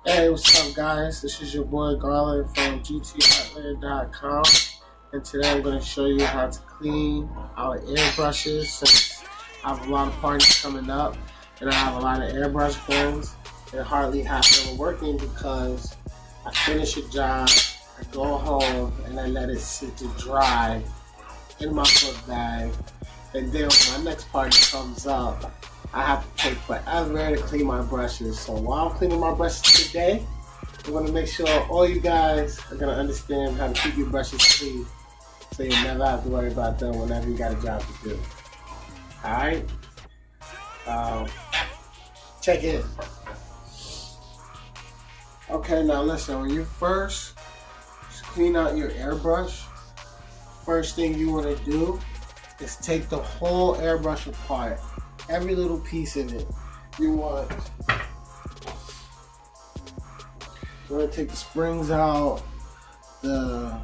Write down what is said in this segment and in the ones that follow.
Hey, what's up, guys? This is your boy Garland from GT Artland.com, and today I'm going to show you how to clean our airbrushes. Since I have a lot of parties coming up, and I have a lot of airbrush guns, and hardly have them working because I finish a job, I go home, and I let it sit to dry in my book bag, and then when my next party comes up, I have to take forever to clean my brushes. So while I'm cleaning my brushes today, I'm going to make sure all you guys are going to understand how to keep your brushes clean, so you never have to worry about them whenever you got a job to do. Alright? Check in. Okay, now listen, when you first clean out your airbrush, first thing you want to do is take the whole airbrush apart. Every little piece in it. You want to take the springs out, the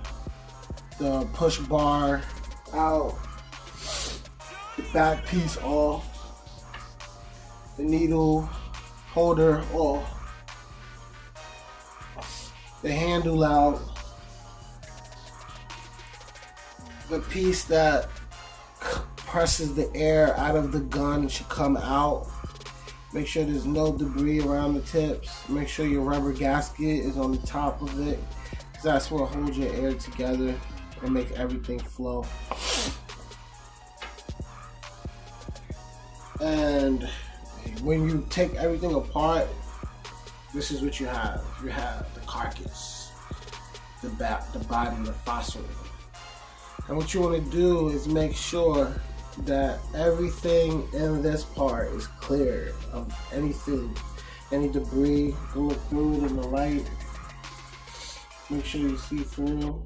push bar out, the back piece off, the needle holder off, the handle out, the piece that presses the air out of the gun should come out. Make sure there's no debris around the tips. Make sure your rubber gasket is on the top of it, because that's what holds your air together and make everything flow. And when you take everything apart, this is what you have. You have the carcass, the body, the fossil. And what you want to do is make sure that everything in this part is clear of anything, any debris. Go look through it in the light. Make sure you see through.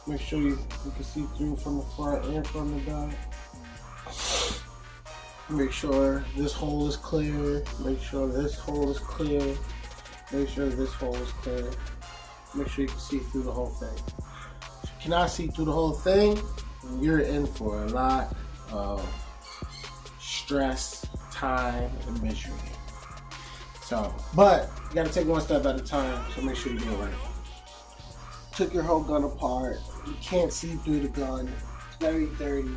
Make sure you can see through from the front and from the back. Make sure this hole is clear. Make sure this hole is clear. Make sure this hole is clear. Make sure you can see through the whole thing. If you cannot see through the whole thing, you're in for a lot of stress, time, and misery. But you gotta take one step at a time, so make sure you do it right. Took your whole gun apart. You can't see through the gun. It's very dirty.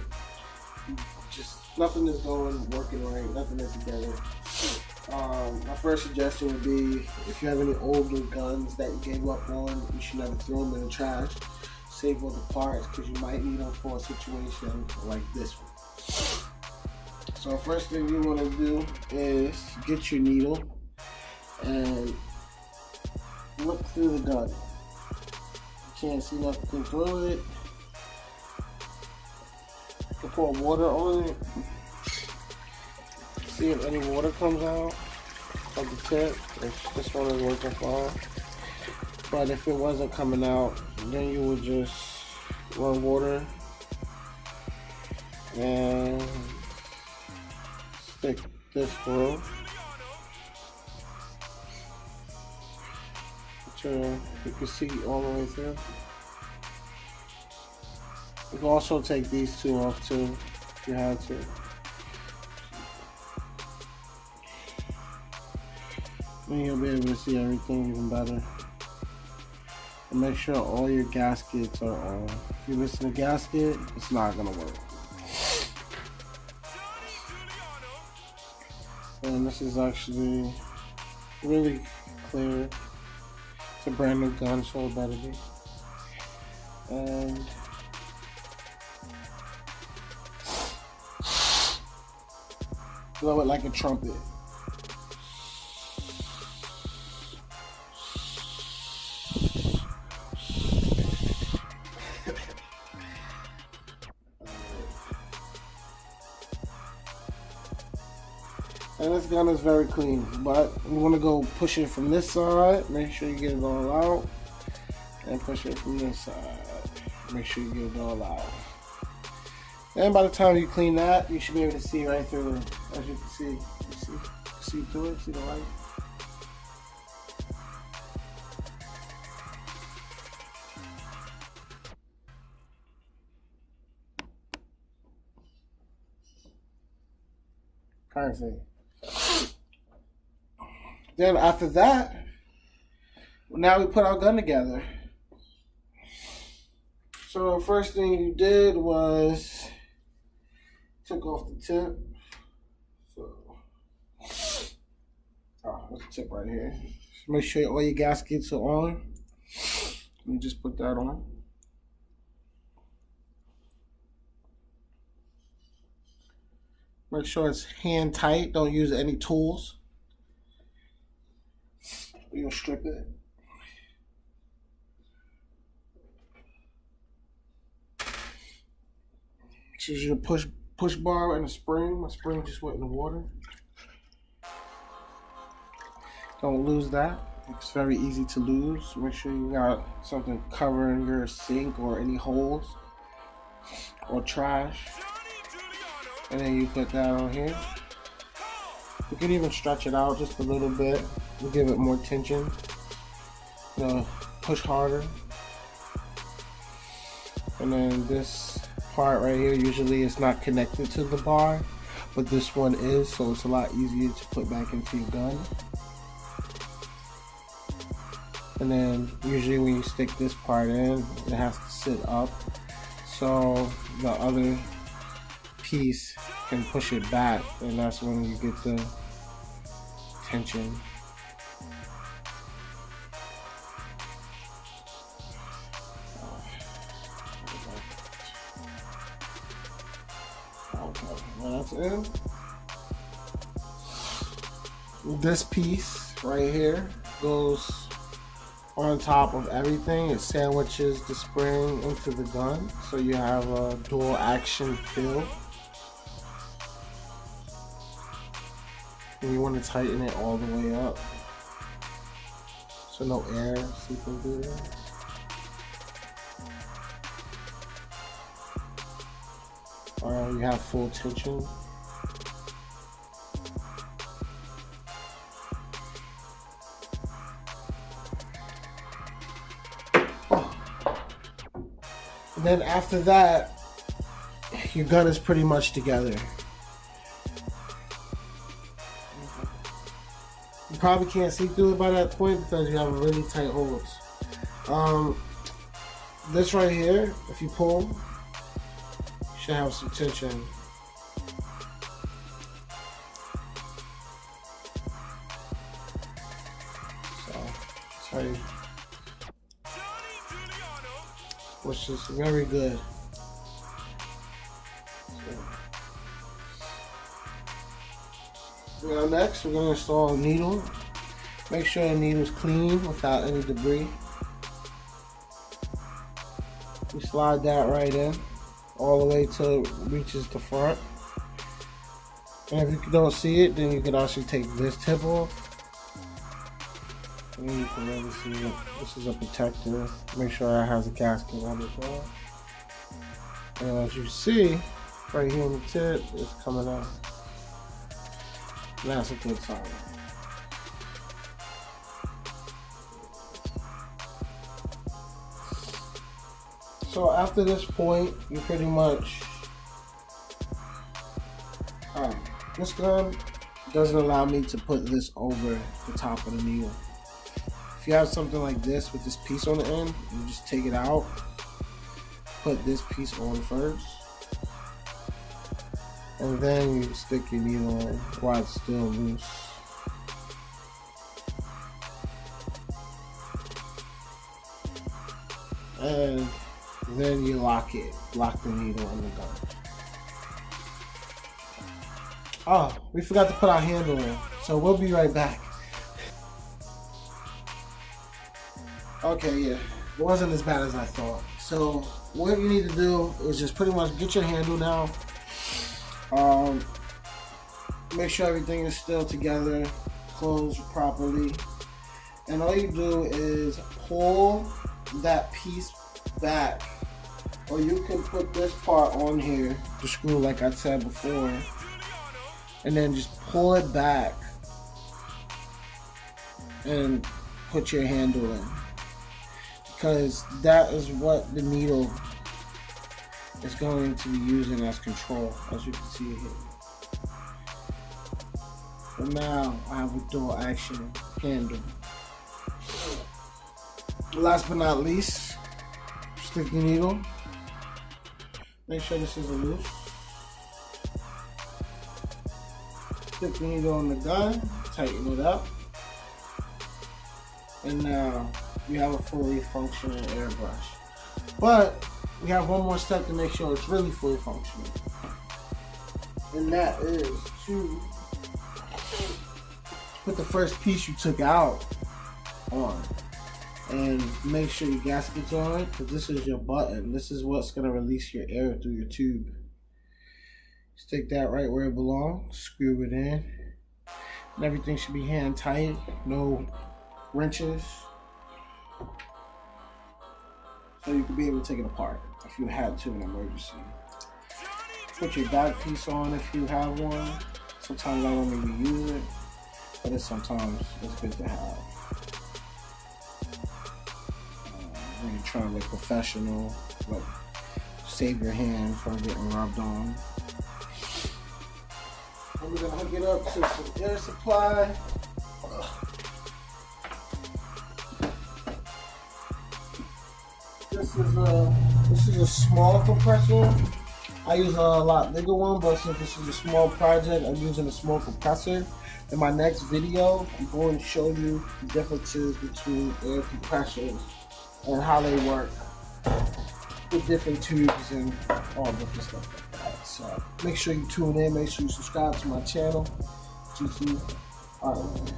Just nothing is working right. Nothing is together. My first suggestion would be, if you have any older guns that you gave up on, you should never throw them in the trash. Save all the parts, because you might need them for a situation like this one. So first thing you want to do is get your needle and look through the gun. You can't see nothing through it. You can pour water on it. See if any water comes out of the tip. If this one is working fine. But if it wasn't coming out, then you would just run water and stick this through until you can see all the way through. You can also take these two off too if you had to. Then you'll be able to see everything even better. And make sure all your gaskets are on. If you're missing a gasket, it's not gonna work. And this is actually really clear. It's a brand new gun, so it better be. And blow it like a trumpet. And this gun is very clean, but you want to go push it from this side. Make sure you get it all out, and push it from this side. Make sure you get it all out. And by the time you clean that, you should be able to see right through it. As you can see, see through it. See the light. Perfect. Then after that, now we put our gun together. So the first thing you did was took off the tip. So, there's a tip right here. Just make sure all your gaskets are on. Let me just put that on. Make sure it's hand tight. Don't use any tools. We're gonna strip it. Choose your push bar and a spring. My spring just went in the water. Don't lose that. It's very easy to lose. Make sure you got something covering your sink or any holes or trash. And then you put that on here. You can even stretch it out just a little bit to give it more tension. You know, push harder. And then this part right here, usually it's not connected to the bar, but this one is, so it's a lot easier to put back into your gun. And then usually when you stick this part in, it has to sit up, so the other piece can push it back, and that's when you get the tension. Okay, well, that's it. This piece right here goes on top of everything. It sandwiches the spring into the gun, so you have a dual action fill. And you want to tighten it all the way up so no air seeping through there. Alright, you have full tension. And then after that, your gun is pretty much together. You probably can't see through it by that point because you have really tight holes. This right here, if you pull, you should have some tension. So, that's how you, which is very good. Now next, we're going to install a needle. Make sure the needle's clean without any debris. You slide that right in, all the way till it reaches the front. And if you don't see it, then you can actually take this tip off. And you can really see it. This is a protector. Make sure it has a gasket on it as well. And as you see, right here on the tip, it's coming out. That's a good sign. So after this point, you pretty much, this gun doesn't allow me to put this over the top of the needle. If you have something like this with this piece on the end, you just take it out, put this piece on first, and then you stick your needle in while it's still loose. And then you lock the needle in the gun. Oh, we forgot to put our handle in, so we'll be right back. Okay, yeah, it wasn't as bad as I thought. So what you need to do is just pretty much get your handle now. Make sure everything is still together, closed properly, and all you do is pull that piece back, or you can put this part on here, the screw like I said before, and then just pull it back and put your handle in, because that is what the needle is going to be using as control, as you can see here. And now I have a dual action handle. Last but not least, stick the needle. Make sure this isn't loose. Stick the needle on the gun, tighten it up. And now you have a fully functioning airbrush. But we have one more step to make sure it's really fully functional. And that is to put the first piece you took out on. And make sure your gasket's on, because this is your button. This is what's going to release your air through your tube. Stick that right where it belongs, screw it in. And everything should be hand tight, no wrenches. So you can be able to take it apart if you had to in an emergency. Put your back piece on if you have one. Sometimes I don't even use it, but sometimes it's good to have. When you're trying to look professional, like save your hand from getting rubbed on. And we're gonna hook it up to some air supply. This is a small compressor. I use a lot bigger one, but since this is a small project, I'm using a small compressor. In my next video, I'm going to show you the differences between air compressors and how they work with different tubes and all different stuff like that. So make sure you tune in, make sure you subscribe to my channel, GT Artland.